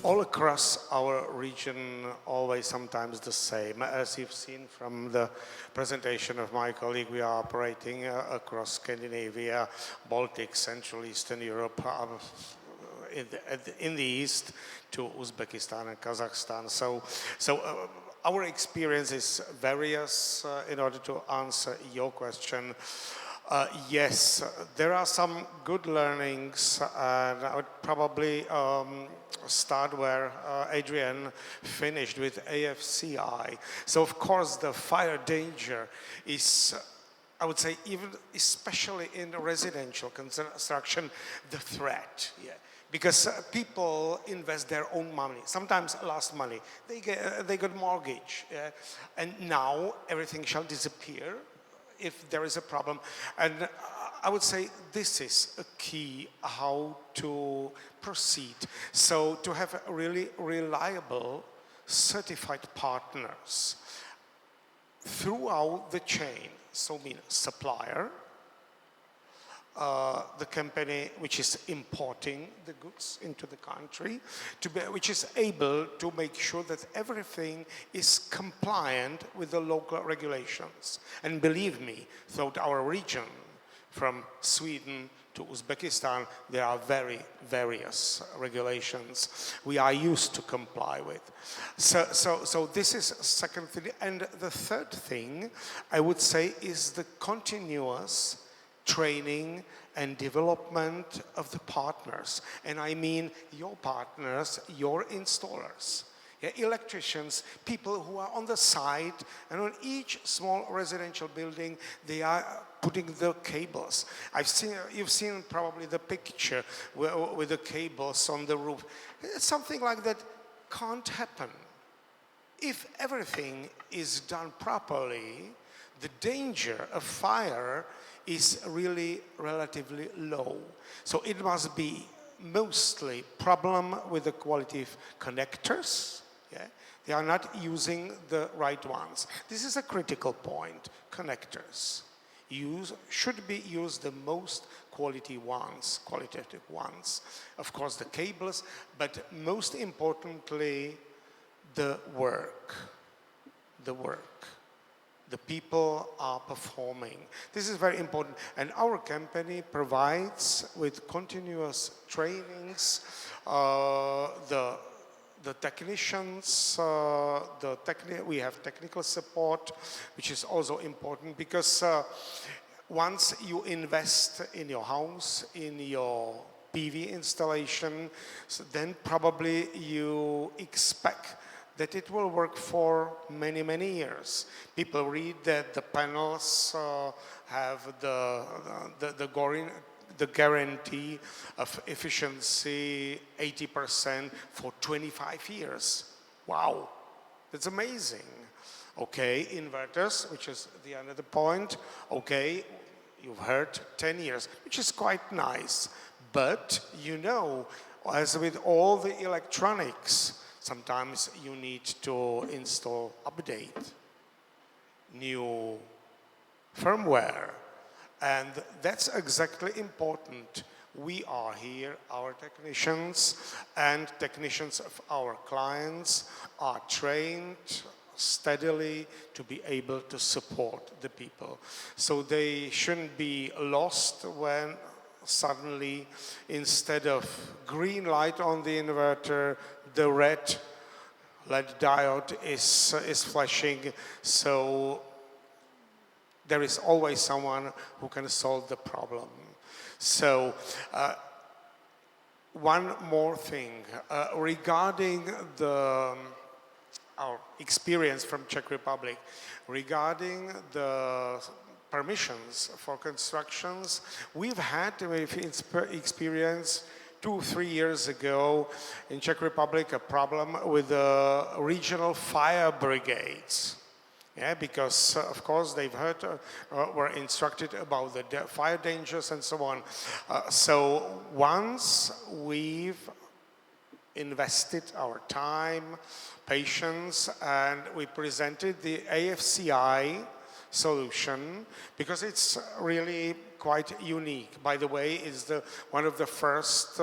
all across our region, always sometimes the same. As you've seen from the presentation of my colleague, we are operating across Scandinavia, Baltic, Central Eastern Europe, in the east to Uzbekistan and Kazakhstan. So our experience is various. In order to answer your question, yes, there are some good learnings, and I would probably start where Adrian finished with AFCI. So of course the fire danger is, I would say, even especially in residential construction, the threat. Yeah. Because people invest their own money, sometimes last money. They get mortgage, and now everything shall disappear if there is a problem. And I would say this is a key how to proceed. So to have really reliable, certified partners throughout the chain. So mean supplier, the company which is importing the goods into the country, which is able to make sure that everything is compliant with the local regulations. And believe me, throughout our region, from Sweden to Uzbekistan, there are various regulations we are used to comply with. So this is second thing. And the third thing, I would say, is the continuous training and development of the partners. And I mean your partners, your installers. Yeah, electricians, people who are on the site, and on each small residential building, they are putting the cables. You've seen probably the picture with the cables on the roof. Something like that can't happen. If everything is done properly, the danger of fire is really relatively low. So it must be mostly problem with the quality of connectors. Yeah? They are not using the right ones. This is a critical point, connectors. Should be used the most qualitative ones. Of course the cables, but most importantly, the work. The people are performing. This is very important. And our company provides with continuous trainings the technicians, we have technical support, which is also important because once you invest in your house, in your PV installation, so then probably you expect that it will work for many, many years. People read that the panels have the guarantee of efficiency 80% for 25 years. Wow, that's amazing. Okay, inverters, which is the another point. Okay, you've heard 10 years, which is quite nice. But you know, as with all the electronics, sometimes you need to install update, new firmware, and that's exactly important. We are here, our technicians and technicians of our clients are trained steadily to be able to support the people. So they shouldn't be lost when suddenly, instead of green light on the inverter, the red LED diode is flashing. So there is always someone who can solve the problem. So one more thing regarding our experience from Czech Republic, regarding the permissions for constructions, we've experienced 2-3 years ago in Czech Republic a problem with the regional fire brigades. Yeah, because of course they've heard, were instructed about the fire dangers and so on. So once we've invested our time, patience, and we presented the AFCI solution, because it's really quite unique. By the way, it's one of the first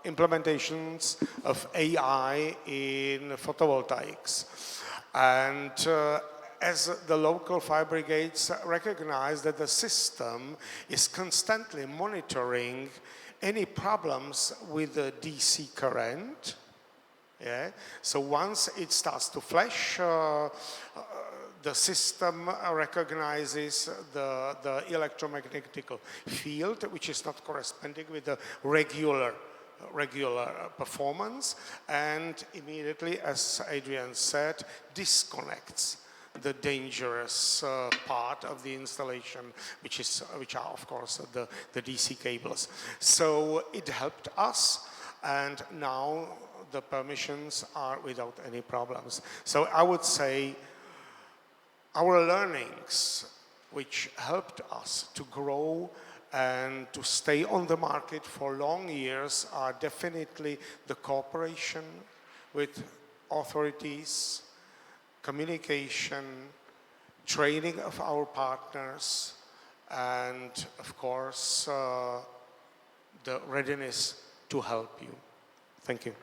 implementations of AI in photovoltaics. And as the local fire brigades recognize that the system is constantly monitoring any problems with the DC current, yeah? So once it starts to flash, the system recognizes the electromagnetic field, which is not corresponding with the regular performance, and immediately, as Adrian said, disconnects the dangerous part of the installation, which are of course the DC cables. So it helped us, and now the permissions are without any problems. So I would say our learnings, which helped us to grow and to stay on the market for long years, are definitely the cooperation with authorities, communication, training of our partners, and of course, the readiness to help you. Thank you.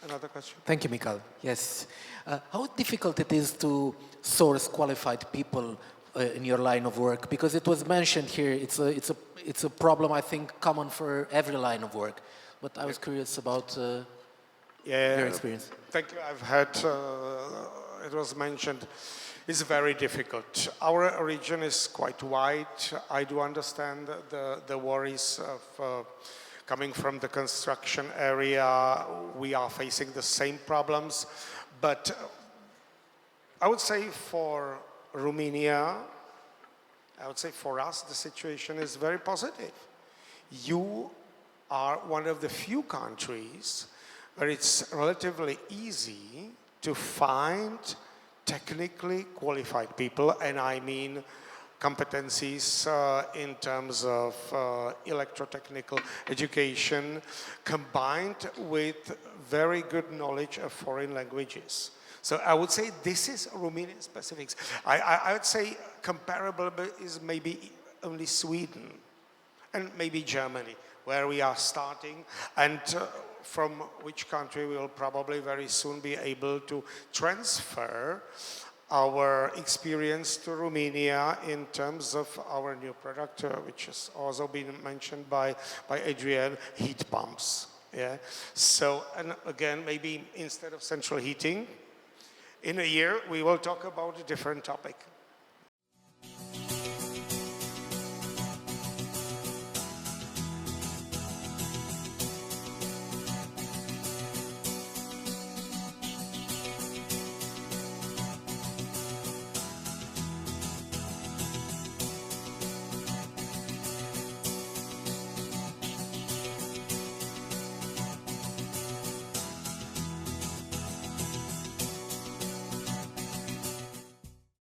Another question? Thank you, Michal. Yes. How difficult it is to source qualified people in your line of work? Because it was mentioned here, it's a problem, I think, common for every line of work. But I was curious about your experience. Thank you. I've had, it was mentioned, it's very difficult. Our region is quite wide. I do understand the worries of coming from the construction area. We are facing the same problems. But I would say for Romania, I would say for us, the situation is very positive. You are one of the few countries where it's relatively easy to find technically qualified people, and I mean competencies in terms of electrotechnical education, combined with very good knowledge of foreign languages. So I would say this is Romanian specifics. I would say comparable is maybe only Sweden and maybe Germany, where we are starting, and from which country we will probably very soon be able to transfer our experience to Romania in terms of our new product, which has also been mentioned by Adrian, heat pumps. Yeah. So, and again, maybe instead of central heating, in a year we will talk about a different topic.